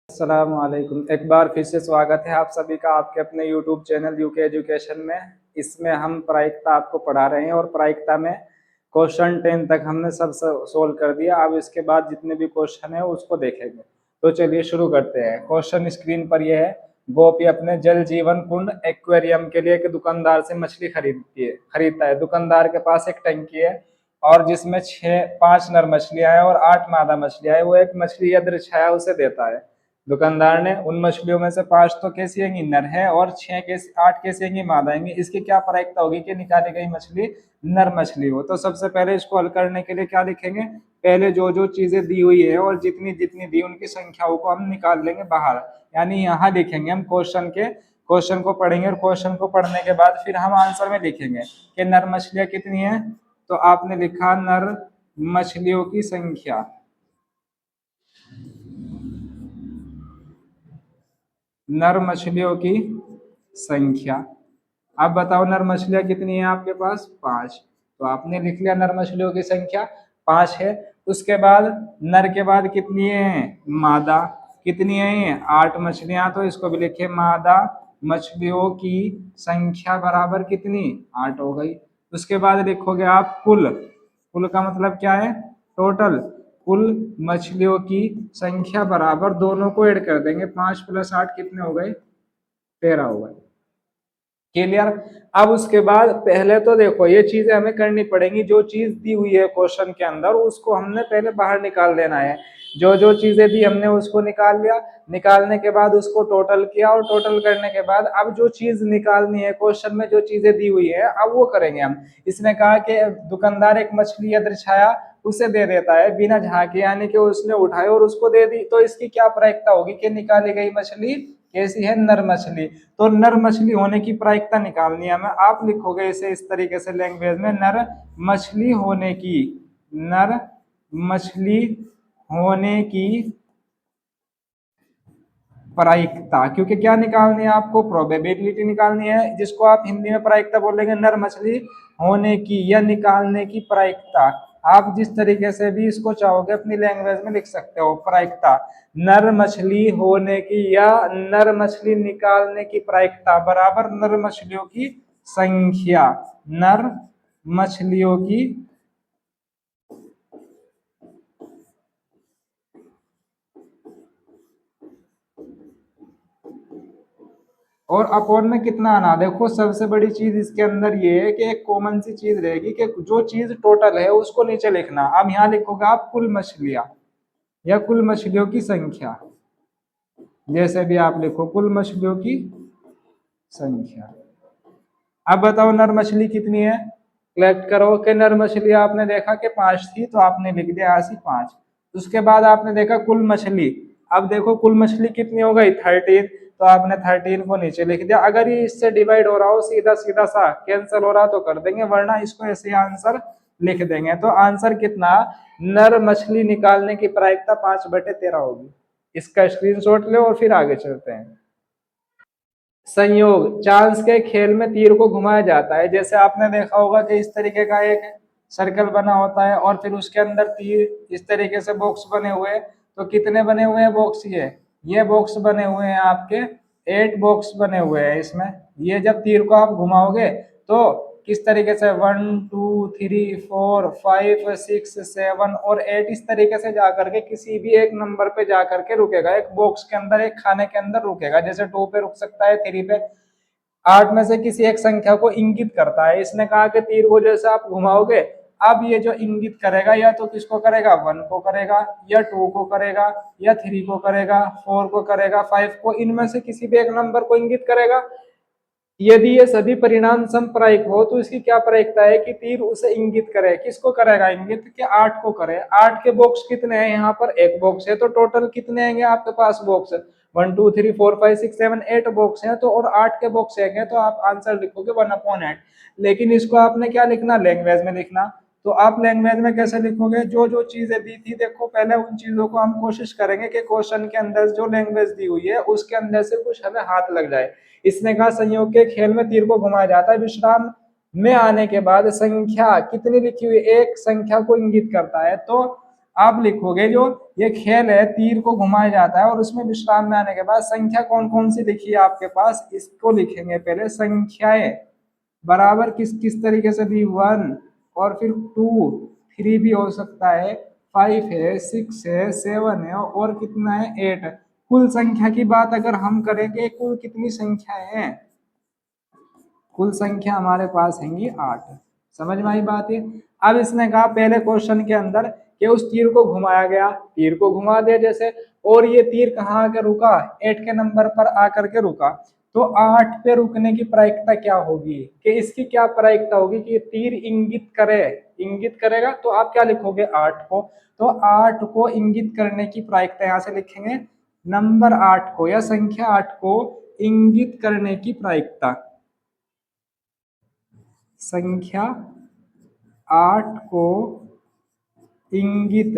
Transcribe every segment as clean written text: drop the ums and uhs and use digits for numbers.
अस्सलाम वालेकुम। एक बार फिर से स्वागत है आप सभी का आपके अपने यूट्यूब चैनल यूके एजुकेशन में। इसमें हम प्रायिकता आपको पढ़ा रहे हैं और प्रायिकता में क्वेश्चन 10 तक हमने सब सोल्व कर दिया। अब इसके बाद जितने भी क्वेश्चन है उसको देखेंगे। तो चलिए शुरू करते हैं। क्वेश्चन स्क्रीन पर यह है, गोपी अपने जल जीवन कुंड एक्वेरियम के लिए एक दुकानदार से मछली खरीदता है। दुकानदार के पास एक टंकी है और जिसमें 5 नर मछलियां हैं और 8 मादा मछलियां हैं। वो एक मछली या छाया उसे देता है। दुकानदार ने उन मछलियों में से 5 तो कैसी हैंगी, नर है, और 8 कैसी हैंगी, मादा हैंगी। इसकी क्या प्रायिकता होगी कि निकाली गई मछली नर मछली हो। तो सबसे पहले इसको हल करने के लिए क्या लिखेंगे, पहले जो जो चीजें दी हुई है और जितनी जितनी दी उनकी संख्याओं को हम निकाल लेंगे बाहर। यानी यहाँ लिखेंगे हम क्वेश्चन को पढ़ेंगे और क्वेश्चन को पढ़ने के बाद फिर हम आंसर में लिखेंगे कि नर मछलियां कितनी है। तो आपने लिखा नर मछलियों की संख्या, नर मछलियों की संख्या। अब बताओ नर मछलियां कितनी है आपके पास, 5। तो आपने लिख लिया नर मछलियों की संख्या 5 है। उसके बाद नर के बाद कितनी है, मादा कितनी है, 8 मछलियां। तो इसको भी लिखे मादा मछलियों की संख्या बराबर कितनी, 8 हो गई। उसके बाद लिखोगे आप कुल, कुल का मतलब क्या है, टोटल। कुल मछलियों की संख्या बराबर, दोनों को ऐड कर देंगे, 5 + 8 कितने हो गए, 13 हो गए। क्लियर। अब उसके बाद पहले तो देखो ये चीजें हमें करनी पड़ेंगी, जो चीज दी हुई है क्वेश्चन के अंदर उसको हमने पहले बाहर निकाल देना है। जो जो चीजें दी हमने उसको निकाल लिया। निकालने के बाद उसको टोटल किया और टोटल करने के बाद अब जो चीज निकालनी है क्वेश्चन में, जो चीजें दी हुई है अब वो करेंगे हम। इसने कहा कि दुकानदार एक मछली या दर्शाया उसे दे देता है बिना झांके, यानी कि उसने उठाई और उसको दे दी। तो इसकी क्या प्रायिकता होगी कि निकाली गई मछली कैसी है, नर मछली। तो नर मछली होने की प्रायिकता निकालनी है हमें। आप लिखोगे इसे इस तरीके से लैंग्वेज में, नर मछली होने की, नर मछली होने की प्रायिकता। क्योंकि क्या निकालनी है आपको, प्रोबेबिलिटी निकालनी है, जिसको आप हिंदी में प्रायिकता बोलेंगे, नर मछली होने की या निकालने की प्रायिकता। आप जिस तरीके से भी इसको चाहोगे अपनी लैंग्वेज में लिख सकते हो। प्रायिकता नर मछली होने की या नर मछली निकालने की प्रायिकता बराबर नर मछलियों की संख्या, नर मछलियों की और अपॉन में कितना आना। देखो सबसे बड़ी चीज इसके अंदर ये है कि एक कॉमन सी चीज रहेगी कि जो चीज टोटल है उसको नीचे लिखना। अब यहाँ लिखोगे आप कुल मछलियां या कुल मछलियों की संख्या, जैसे भी आप लिखो कुल मछलियों की संख्या। अब बताओ नर मछली कितनी है, कलेक्ट करो कि नर मछली आपने देखा कि 5 थी तो आपने लिख दिया ऐसी 5। उसके बाद आपने देखा कुल मछली, अब देखो कुल मछली कितनी हो गई, 13। तो आपने 13 को नीचे लिख दिया। अगर ये इससे डिवाइड हो रहा हो, सीधा सीधा सा कैंसिल हो रहा तो कर देंगे, वरना इसको ऐसे आंसर लिख देंगे। तो आंसर कितना, नर मछली निकालने की प्रायिकता 5/13 होगी। इसका स्क्रीनशॉट लो और फिर आगे चलते हैं। संयोग, चांस के खेल में तीर को घुमाया जाता है। जैसे आपने देखा होगा कि इस तरीके का एक सर्कल बना होता है और फिर उसके अंदर तीर इस तरीके से बॉक्स बने हुए हैं। तो कितने बने हुए हैं बॉक्स, ये बॉक्स बने हुए हैं आपके 8 बॉक्स बने हुए हैं इसमें। ये जब तीर को आप घुमाओगे तो किस तरीके से 1 2 3 4 5 6 7 और 8 इस तरीके से जाकर के किसी भी एक नंबर पे जाकर के रुकेगा, एक बॉक्स के अंदर, एक खाने के अंदर रुकेगा। जैसे 2 पे रुक सकता है, 3 पे, 8 में से किसी एक संख्या को इंगित करता है। इसने कहा कि तीर को जैसे आप घुमाओगे, अब ये जो इंगित करेगा या तो किसको करेगा, 1 को करेगा या 2 को करेगा या 3 को करेगा, 4 को करेगा, 5 को, इनमें से किसी भी एक नंबर को इंगित करेगा। यदि ये सभी परिणाम समप्रायिक हो तो इसकी क्या प्रायिकता है कि तीर उसे इंगित करे। किसको करेगा इंगित, कि 8 को करे। 8 के बॉक्स कितने हैं, यहाँ पर एक बॉक्स है, तो टोटल कितने आएंगे आपके पास बॉक्स, 1 2 3 4 5 6 7 8 बॉक्स हैं। तो और 8 के बॉक्स है तो आप आंसर लिखोगे 1/8। लेकिन इसको आपने क्या लिखना, लैंग्वेज में लिखना। तो आप लैंग्वेज में कैसे लिखोगे, जो जो चीजें दी थी, देखो पहले उन चीजों को हम कोशिश करेंगे कि क्वेश्चन के अंदर जो लैंग्वेज दी हुई है उसके अंदर से कुछ हमें हाथ लग जाए। इसने कहा संयोग के खेल में तीर को घुमाया जाता है, विश्राम में आने के बाद संख्या कितनी लिखी हुई, एक संख्या को इंगित करता है। तो आप लिखोगे जो ये खेल है, तीर को घुमाया जाता है और उसमें विश्राम में आने के बाद संख्या कौन कौन सी लिखी है आपके पास, इसको लिखेंगे पहले। संख्याएं बराबर किस किस तरीके से दी, 1 और फिर 2, 3 भी हो सकता है, 5 है, 6 है, 7 है और कितना है, 8 है। कुल संख्या की बात अगर हम करेंगे, कुल कितनी संख्याएं हैं, कुल संख्या हमारे पास हैंगी 8। समझ में आई बात है। अब इसने कहा पहले क्वेश्चन के अंदर कि उस तीर को घुमाया गया, तीर को घुमा दिया जैसे, और ये तीर कहाँ आकर रुका, 8 के नंबर पर आकर के रुका। तो 8 पे रुकने की प्रायिकता क्या होगी, कि इसकी क्या प्रायिकता होगी कि तीर इंगित करे, इंगित करेगा, तो आप क्या लिखोगे 8 को, तो 8 को इंगित करने की प्रायिकता यहां से लिखेंगे, नंबर 8 को या संख्या 8 को इंगित करने की प्रायिकता, संख्या 8 को इंगित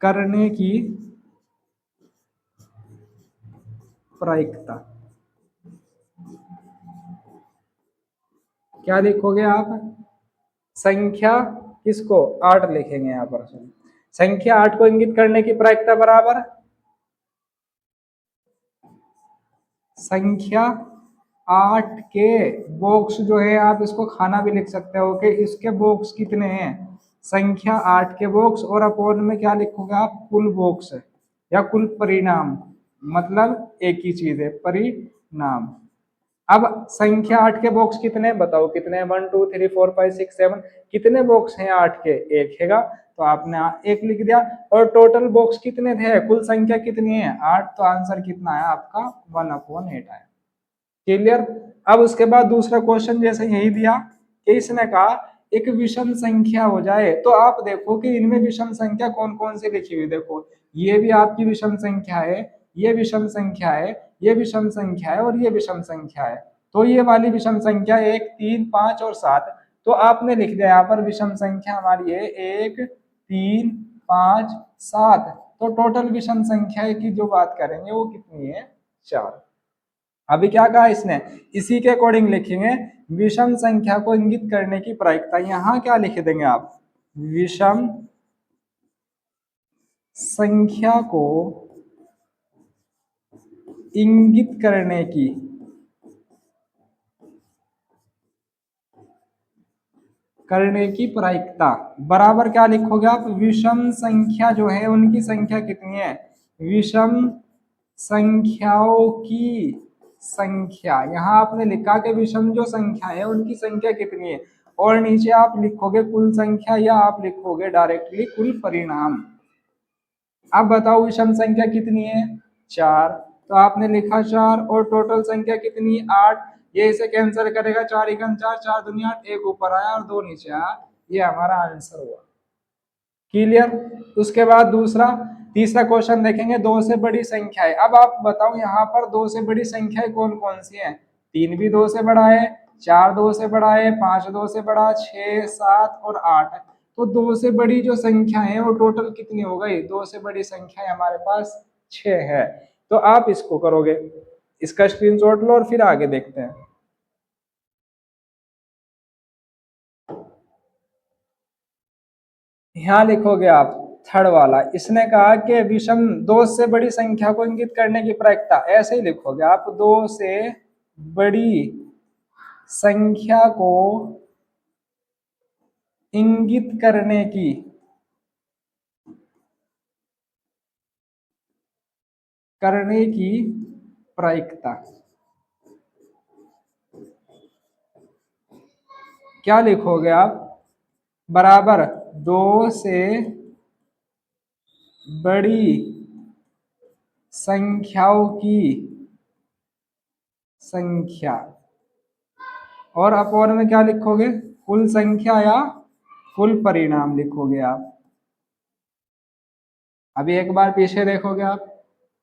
करने की प्रायिकता क्या लिखोगे आप, संख्या किसको 8 लिखेंगे यहां पर, संख्या 8 को इंगित करने की प्रायिकता बराबर संख्या 8 के बॉक्स जो है, आप इसको खाना भी लिख सकते हो कि इसके बॉक्स कितने हैं, संख्या 8 के बॉक्स, और अपोन में क्या लिखोगे आप, कुल बॉक्स या कुल परिणाम, मतलब एक ही चीज है, परिणाम। अब संख्या 8 के बॉक्स कितने हैं बताओ, कितने हैं, 1 2 3 4 5 6 7, कितने बॉक्स हैं 8 के, एक हैगा, तो आपने एक लिख दिया। और टोटल बॉक्स कितने थे, कुल संख्या कितनी है 8, तो आंसर कितना है आपका 1/8 आया। क्लियर। अब उसके बाद दूसरा क्वेश्चन जैसे यही दिया कि इसने कहा एक विषम संख्या हो जाए, तो आप देखो कि इनमें विषम संख्या कौन कौन सी लिखी हुई, देखो ये भी आपकी विषम संख्या है, ये विषम संख्या है, ये विषम संख्या है और ये विषम संख्या है। तो ये वाली विषम संख्या 1 3 5 और 7, तो आपने लिख दिया यहाँ पर विषम संख्या हमारी है 1 3 5 7। तो टोटल विषम संख्या की जो बात करेंगे वो कितनी है, 4। अभी क्या कहा इसने, इसी के अकॉर्डिंग लिखेंगे विषम संख्या को इंगित करने की प्रायिकता, यहां क्या लिख देंगे आप, विषम संख्या को इंगित करने की प्रायिकता बराबर क्या लिखोगे आप, विषम संख्या जो है उनकी संख्या कितनी है, विषम संख्याओं की संख्या, यहां आपने लिखा कि विषम जो संख्या है उनकी संख्या कितनी है, और नीचे आप लिखोगे कुल संख्या या आप लिखोगे डायरेक्टली कुल परिणाम। अब बताओ विषम संख्या कितनी है, 4, तो आपने लिखा 4, और टोटल संख्या कितनी, 8, ये इसे कैंसिल करेगा, 4 एकम 4, 4 दूनी 8, एक ऊपर आया और 2 नीचे आया, ये हमारा आंसर हुआ। क्लियर। उसके बाद दूसरा तीसरा क्वेश्चन देखेंगे, 2 से बड़ी संख्या है। अब आप बताओ यहाँ पर 2 से बड़ी संख्याएं कौन कौन सी है, 3 भी 2 से बड़ा है, 4 2 से बड़ा है, 5 2 से बड़ा, 6 7 और 8। तो 2 से बड़ी जो संख्या है वो टोटल कितनी हो गई, 2 से बड़ी संख्या हमारे पास 6 है। तो आप इसको करोगे, इसका स्क्रीनशॉट लो और फिर आगे देखते हैं। यहाँ लिखोगे आप थर्ड वाला, इसने कहा कि विषम 2 से बड़ी संख्या को इंगित करने की प्रायिकता, ऐसे ही लिखोगे आप, 2 से बड़ी संख्या को इंगित करने की प्रायिकता क्या लिखोगे आप, बराबर 2 से बड़ी संख्याओं की संख्या, और अपोर में क्या लिखोगे, कुल संख्या या कुल परिणाम लिखोगे आप। अभी एक बार पीछे देखोगे आप,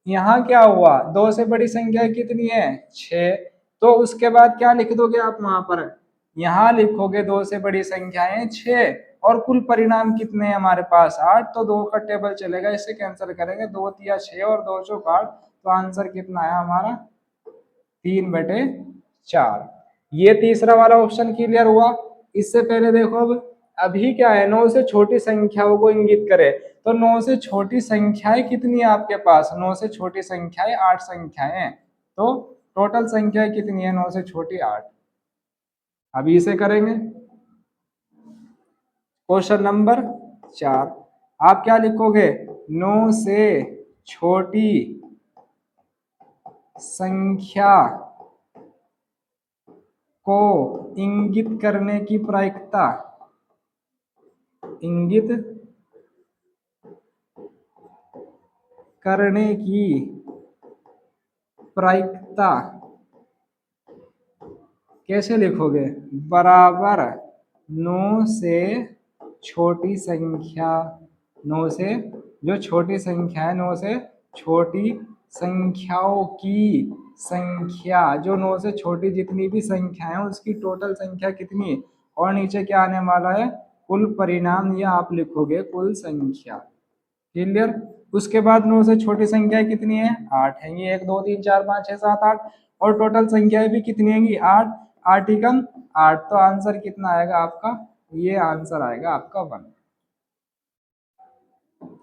यहाँ क्या हुआ, 2 से बड़ी संख्या कितनी है, 6, तो उसके बाद क्या लिख दोगे आप वहां पर, यहाँ लिखोगे 2 से बड़ी संख्याएं 6 और कुल परिणाम कितने हैं हमारे पास 8, तो 2 का टेबल चलेगा, इससे कैंसिल करेंगे, 2 तिया 6 और 2 चौक 8, तो आंसर कितना है हमारा 3/4। ये तीसरा वाला ऑप्शन क्लियर हुआ। इससे पहले देखो अब अभी क्या है, 9 से छोटी संख्याओं को इंगित करे। तो 9 से छोटी संख्याएं कितनी है आपके पास? 9 से छोटी संख्याएं 8 संख्याएं हैं। तो टोटल संख्याएं कितनी है? 9 से छोटी 8। अभी इसे करेंगे। क्वेश्चन नंबर 4, आप क्या लिखोगे? 9 से छोटी संख्या को इंगित करने की प्रायिकता, इंगित करने की प्रायिकता कैसे लिखोगे? बराबर 9 से छोटी संख्या, 9 से जो छोटी संख्या है, 9 से छोटी संख्याओं की संख्या, जो 9 से छोटी जितनी भी संख्या है उसकी टोटल संख्या कितनी है? और नीचे क्या आने वाला है? कुल परिणाम, या आप लिखोगे कुल संख्या। क्लियर? उसके बाद 9 से छोटी संख्या कितनी है? 8 है। ये 1 2 3 4 5 6 7 8, और टोटल संख्याएं भी कितनी है? 8। 8 एकम 8, तो आंसर कितना आएगा आपका? ये आंसर आएगा आपका 1।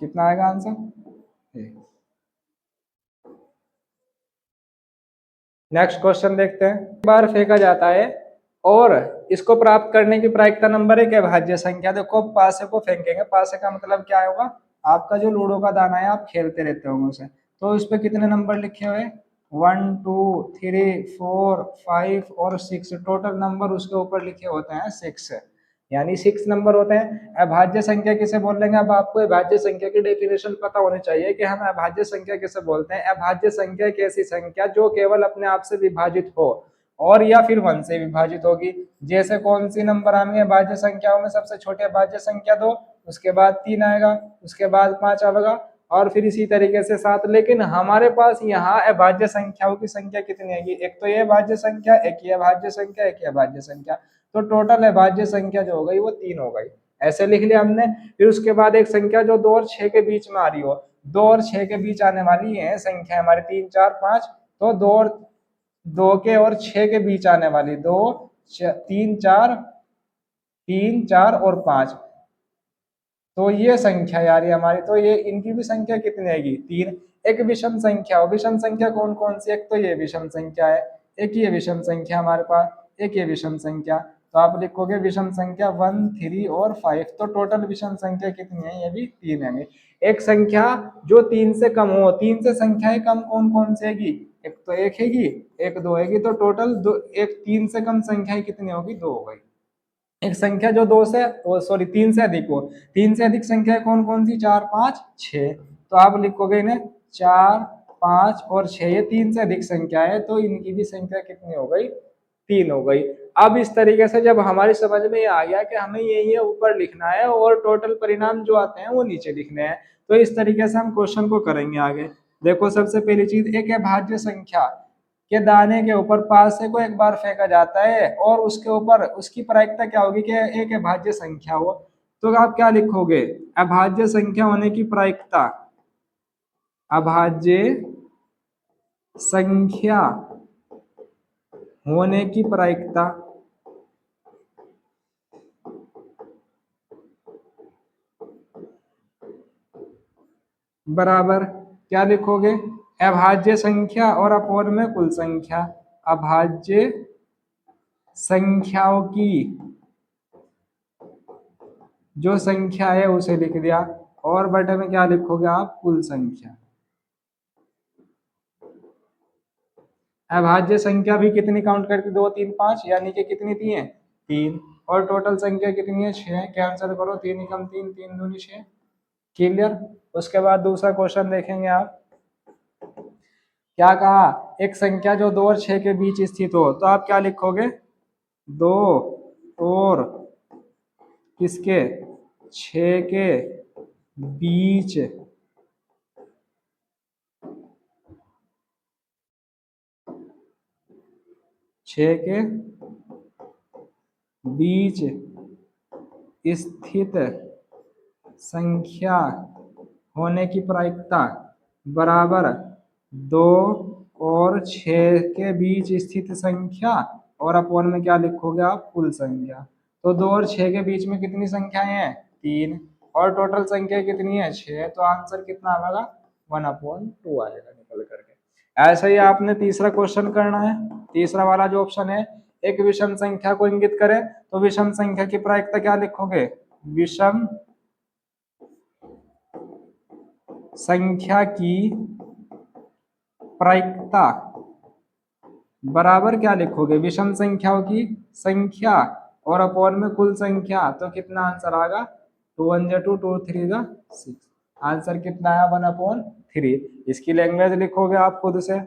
कितना आएगा आंसर? नेक्स्ट क्वेश्चन देखते हैं। बार फेंका जाता है और इसको प्राप्त करने की प्रायिकता नंबर 1 अभाज्य संख्या। देखो पासे को फेंकेंगे, पासे का मतलब क्या होगा? आपका जो लूडो का दाना है, आप खेलते रहते होंगे उसे। तो इस पे कितने नंबर लिखे हुए? 1 2 3 4 5 और 6, टोटल नंबर उसके ऊपर लिखे होते हैं 6, यानी 6 नंबर होते हैं। अभाज्य संख्या किसे बोल लेंगे? अब आपको अभाज्य संख्या की डेफिनेशन पता होनी चाहिए कि हम अभाज्य संख्या किसे बोलते हैं। अभाज्य संख्या एक ऐसी संख्या जो केवल अपने आप से विभाजित हो और या फिर 1 से विभाजित होगी। जैसे कौन सी नंबर आएंगे अभाज्य संख्याओं में? सबसे छोटे अभाज्य संख्या 2, उसके बाद 3 आएगा, उसके बाद 5 आएगा, और फिर इसी तरीके से 7। लेकिन हमारे पास यहाँ अभाज्य संख्याओं की संख्या कितनी आएगी? एक तो ये अभाज्य संख्या, एक ये अभाज्य संख्या, एक ये अभाज्य संख्या, तो टोटल अभाज्य संख्या जो हो गई वो 3 हो गई। ऐसे लिख लिया हमने। फिर उसके बाद एक संख्या जो 2 और 6 के बीच में आ रही हो, 2 और 6 के बीच आने वाली है संख्या हमारी 3 4 5, तो 2 के और 6 के बीच आने वाली 2 3 4 और 5, तो ये संख्या यार ये हमारी, तो ये इनकी भी संख्या कितनी आएगी? 3। एक विषम संख्या, विषम संख्या कौन कौन सी? एक तो ये विषम संख्या है, एक ये विषम संख्या हमारे पास, एक ये विषम संख्या। तो आप लिखोगे विषम संख्या 1 3 और 5, तो टोटल विषम संख्या कितनी है? ये भी 3 है। एक संख्या जो 3 से कम हो, 3 से संख्याएं कम कौन कौन सी हैगी? एक तो 1 हैगी, एक 2 हैगी, तो टोटल दो, एक 3 से कम संख्याएं कितनी होगी? 2 हो गई। एक संख्या जो 2 से सॉरी 3 से अधिक हो, 3 से अधिक संख्या कौन कौन सी? 4 5 6, तो आप लिखोगे इन्हें 4 5 और 6, ये 3 से अधिक संख्या है, तो इनकी भी संख्या कितनी हो गई? 3 हो गई। अब इस तरीके से जब हमारी समझ में ये आ गया कि हमें ये ऊपर लिखना है और टोटल परिणाम जो आते हैं वो नीचे लिखने हैं, तो इस तरीके से हम क्वेश्चन को करेंगे आगे। देखो सबसे पहली चीज, एक अभाज्य संख्या के दाने के ऊपर पासे को एक बार फेंका जाता है और उसके ऊपर उसकी प्रायिकता क्या होगी कि एक अभाज्य संख्या हो। तो आप क्या लिखोगे? अभाज्य संख्या होने की प्रायिकता, अभाज्य संख्या होने की प्रायिकता बराबर क्या लिखोगे? अभाज्य संख्या और अपवर्ग में कुल संख्या। अभाज्य संख्याओं की जो संख्या है उसे लिख दिया, और बटे में क्या लिखोगे आप? कुल संख्या। अभाज्य संख्या भी कितनी काउंट करती? 2 3 5, यानी कि कितनी थी है? 3, और टोटल संख्या कितनी है? 6। कैंसिल करो, 3 एकम 3 3 दूनी 6। क्लियर? उसके बाद दूसरा क्वेश्चन देखेंगे आप। क्या कहा? एक संख्या जो 2 और 6 के बीच स्थित हो, तो आप क्या लिखोगे? 2 और किसके? 6 के बीच के बीच स्थित संख्या होने की प्रायिकता बराबर 2 और 6 के बीच स्थित संख्या, और अपवन में क्या लिखोगे आप? कुल संख्या। तो 2 और 6 के बीच में कितनी संख्याएं हैं? 3। और टोटल संख्या कितनी है? 6। तो आंसर कितना आएगा? 1/2 आएगा निकल करके। ऐसा ही आपने तीसरा क्वेश्चन करना है। तीसरा वाला जो ऑप्शन है, एक विषम संख्या को इंगित करे, तो विषम संख्या की प्रायिकता क्या लिखोगे? विषम संख्या की प्रायिकता बराबर क्या लिखोगे? विषम संख्याओं की संख्या और अपॉन में कुल संख्या। तो कितना आंसर आएगा? 2 1 2 2 3 6। आंसर कितना आया? 1/3। इसकी लैंग्वेज लिखोगे आप खुद से,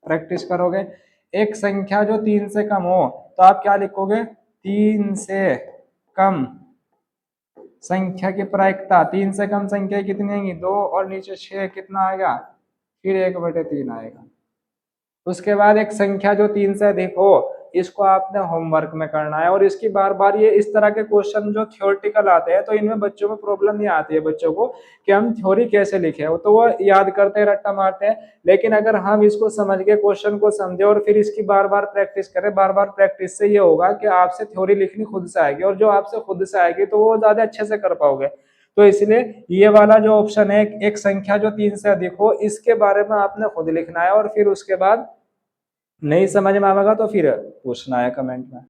प्रैक्टिस करोगे। एक संख्या जो 3 से कम हो तो आप क्या लिखोगे? 3 से कम संख्या की प्रायिकता। 3 से कम संख्या कितनी आएंगी? 2 और नीचे 6, कितना आएगा? फिर 1/3 आएगा। उसके बाद एक संख्या जो 3 से अधिक हो, इसको आपने होमवर्क में करना है। और इसकी बार बार ये इस तरह के क्वेश्चन जो थ्योरेटिकल आते हैं, तो इनमें बच्चों में प्रॉब्लम नहीं आती है बच्चों को कि हम थ्योरी कैसे लिखे, तो वो याद करते हैं, रट्टा मारते हैं। लेकिन अगर हम इसको समझ के क्वेश्चन को समझे और फिर इसकी बार बार प्रैक्टिस करें, बार बार प्रैक्टिस से ये होगा कि आपसे थ्योरी लिखनी खुद से आएगी, और जो आपसे खुद से आएगी तो वो ज्यादा अच्छे से कर पाओगे। तो इसलिए ये वाला जो ऑप्शन है, एक संख्या जो 3 से अधिक हो, इसके बारे में आपने खुद लिखना है, और फिर उसके बाद नहीं समझ में आएगा तो फिर पूछना है कमेंट में।